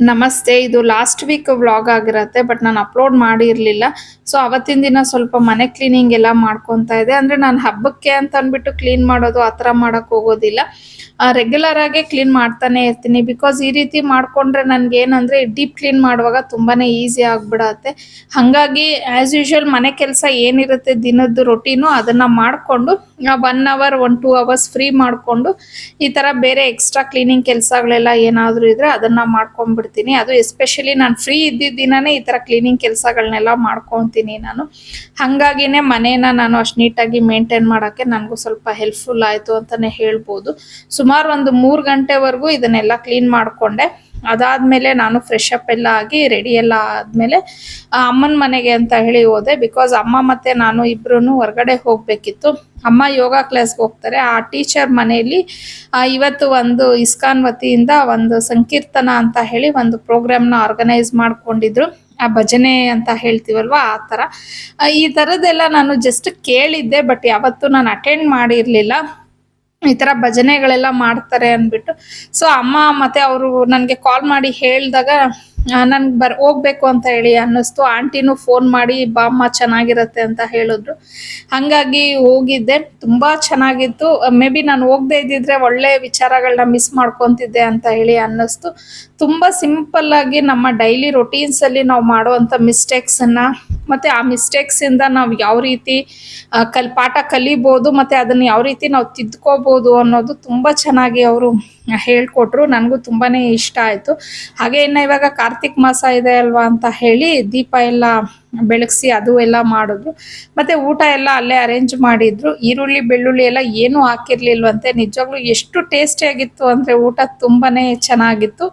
ನಮಸ್ತೆ. ಇದು last week vlog ಆಗಿರತ್ತೆ. ಬಟ್ ನಾನು ಅಪ್ಲೋಡ್ ಮಾಡಿರ್ಲಿಲ್ಲ. ಸೊ ಅವತ್ತಿನ ದಿನ ಸ್ವಲ್ಪ ಮನೆ ಕ್ಲೀನಿಂಗ್ ಎಲ್ಲ ಮಾಡ್ಕೊಂತಾ ಇದ್ದೆ. ಅಂದ್ರೆ ನಾನು ಹಬ್ಬಕ್ಕೆ ಅಂತ ಅಂದ್ಬಿಟ್ಟು ಕ್ಲೀನ್ ಮಾಡೋದು ಆ ಥರ ಮಾಡಕ್ ಹೋಗೋದಿಲ್ಲ. ರೆಗ್ಯುಲರ್ ಆಗಿ ಕ್ಲೀನ್ ಮಾಡ್ತಾನೆ ಇರ್ತೀನಿ. ಬಿಕಾಸ್ ಈ ರೀತಿ ಮಾಡ್ಕೊಂಡ್ರೆ ನನ್ಗೆ ಏನಂದ್ರೆ ಡೀಪ್ ಕ್ಲೀನ್ ಮಾಡುವಾಗ ತುಂಬಾನೇ ಈಸಿ ಆಗ್ಬಿಡತ್ತೆ. ಹಂಗಾಗಿ ಆಸ್ ಯೂಶುವಲ್ ಮನೆ ಕೆಲಸ ಏನಿರುತ್ತೆ ದಿನದ್ದು ರೊಟೀನು ಅದನ್ನ ಮಾಡ್ಕೊಂಡು 1 ಅವರ್ 2 ಅವರ್ಸ್ ಫ್ರೀ ಮಾಡ್ಕೊಂಡು ಈ ತರ ಬೇರೆ ಎಕ್ಸ್ಟ್ರಾ ಕ್ಲೀನಿಂಗ್ ಕೆಲಸಗಳೆಲ್ಲ ಏನಾದ್ರೂ ಇದ್ರೆ ಅದನ್ನ ಮಾಡ್ಕೊಂಡ್ಬಿಡ್ತೀನಿ. ಅದು ಎಸ್ಪೆಷಲಿ ನಾನು ಫ್ರೀ ಇದ್ದಿದ್ದ ದಿನಾನೇ ಈ ತರ ಕ್ಲೀನಿಂಗ್ ಕೆಲಸಗಳನ್ನೆಲ್ಲ ಮಾಡ್ಕೊಂತೀನಿ ನಾನು. ಹಂಗಾಗಿನೇ ಮನೇನ ನಾನು ಅಷ್ಟು ನೀಟಾಗಿ ಮೇಂಟೈನ್ ಮಾಡಕ್ಕೆ ನನಗೂ ಸ್ವಲ್ಪ ಹೆಲ್ಪ್ಫುಲ್ ಆಯ್ತು ಅಂತಾನೆ ಹೇಳ್ಬೋದು. ಸುಮಾರು ಒಂದು 3 ಗಂಟೆವರೆಗೂ ಇದನ್ನೆಲ್ಲ ಕ್ಲೀನ್ ಮಾಡ್ಕೊಂಡೆ. ಅದಾದ್ಮೇಲೆ ನಾನು ಫ್ರೆಶ್ ಅಪ್ ಎಲ್ಲ ಆಗಿ ರೆಡಿ ಎಲ್ಲ ಆದ್ಮೇಲೆ ಅಮ್ಮನ ಮನೆಗೆ ಅಂತ ಹೇಳಿ ಹೋದೆ. ಬಿಕಾಸ್ ಅಮ್ಮ ಮತ್ತೆ ನಾನು ಇಬ್ರು ಹೊರಗಡೆ ಹೋಗ್ಬೇಕಿತ್ತು. ಅಮ್ಮ ಯೋಗ ಕ್ಲಾಸ್ಗೆ ಹೋಗ್ತಾರೆ. ಆ ಟೀಚರ್ ಮನೆಯಲ್ಲಿ ಇವತ್ತು ಒಂದು ಇಸ್ಕಾನ್ ವತಿಯಿಂದ ಒಂದು ಸಂಕೀರ್ತನ ಅಂತ ಹೇಳಿ ಒಂದು ಪ್ರೋಗ್ರಾಮ್ನ ಆರ್ಗನೈಸ್ ಮಾಡ್ಕೊಂಡಿದ್ರು. ಆ ಭಜನೆ ಅಂತ ಹೇಳ್ತೀವಲ್ವಾ ಆ ಥರ. ಈ ಥರದ್ದೆಲ್ಲ ನಾನು ಜಸ್ಟ್ ಕೇಳಿದ್ದೆ, ಬಟ್ ಯಾವತ್ತೂ ನಾನು ಅಟೆಂಡ್ ಮಾಡಿರಲಿಲ್ಲ. ಈ ತರ ಭಜನೆಗಳೆಲ್ಲ ಮಾಡ್ತಾರೆ ಅಂದ್ಬಿಟ್ಟು. ಸೊ ಅಮ್ಮ ಮತ್ತೆ ಅವರು ನನ್ಗೆ ಕಾಲ್ ಮಾಡಿ ಹೇಳ್ದಾಗ ನನ್ಗೆ ಹೋಗ್ಬೇಕು ಅಂತ ಹೇಳಿ ಅನ್ನಿಸ್ತು. ಆಂಟಿನೂ ಫೋನ್ ಮಾಡಿ ಬಾ ಅಮ್ಮ ಚೆನ್ನಾಗಿರತ್ತೆ ಅಂತ ಹೇಳಿದ್ರು. ಹಂಗಾಗಿ ಹೋಗಿದ್ದೆ. ತುಂಬಾ ಚೆನ್ನಾಗಿತ್ತು. ಮೇ ಬಿ ನಾನು ಹೋಗದೆ ಇದ್ದಿದ್ರೆ ಒಳ್ಳೆ ವಿಚಾರಗಳನ್ನ ಮಿಸ್ ಮಾಡ್ಕೊಂತಿದ್ದೆ ಅಂತ ಹೇಳಿ ಅನ್ನಿಸ್ತು. ತುಂಬಾ ಸಿಂಪಲ್ ಆಗಿ ನಮ್ಮ ಡೈಲಿ ರೊಟೀನ್ಸ್ ಅಲ್ಲಿ ನಾವು ಮಾಡುವಂತ ಮಿಸ್ಟೇಕ್ಸ್ ಅನ್ನ ಮತ್ತೆ ಆ ಮಿಸ್ಟೇಕ್ಸ್ ಇಂದ ನಾವು ಯಾವ ರೀತಿ ಪಾಠ ಕಲಿಬಹುದು ಮತ್ತೆ ಅದನ್ನ ಯಾವ ರೀತಿ ನಾವು ತಿದ್ಕೋಬಹುದು ಅನ್ನೋದು ತುಂಬಾ ಚೆನ್ನಾಗಿ ಅವರು ಹೇಳ್ಕೊಟ್ರು. ನನಗೂ ತುಂಬಾನೇ ಇಷ್ಟ ಆಯ್ತು. ಹಾಗೆ ಇನ್ನು ಇವಾಗ ಕಾರ್ತಿಕ್ ಮಾಸ ಇದೆ ಅಲ್ವಾ ಅಂತ ಹೇಳಿ ದೀಪ ಎಲ್ಲ ಬೆಳಗ್ಸಿ ಅದು ಎಲ್ಲ ಮಾಡಿದ್ರು. ಮತ್ತೆ ಊಟ ಎಲ್ಲ ಅಲ್ಲೇ ಅರೇಂಜ್ ಮಾಡಿದ್ರು. ಈರುಳ್ಳಿ ಬೆಳ್ಳುಳ್ಳಿ ಎಲ್ಲ ಏನೂ ಹಾಕಿರ್ಲಿಲ್ವಂತೆ. ನಿಜವಾಗ್ಲೂ ಎಷ್ಟು ಟೇಸ್ಟಿ ಆಗಿತ್ತು ಅಂದ್ರೆ ಊಟ ತುಂಬಾನೇ ಚೆನ್ನಾಗಿತ್ತು.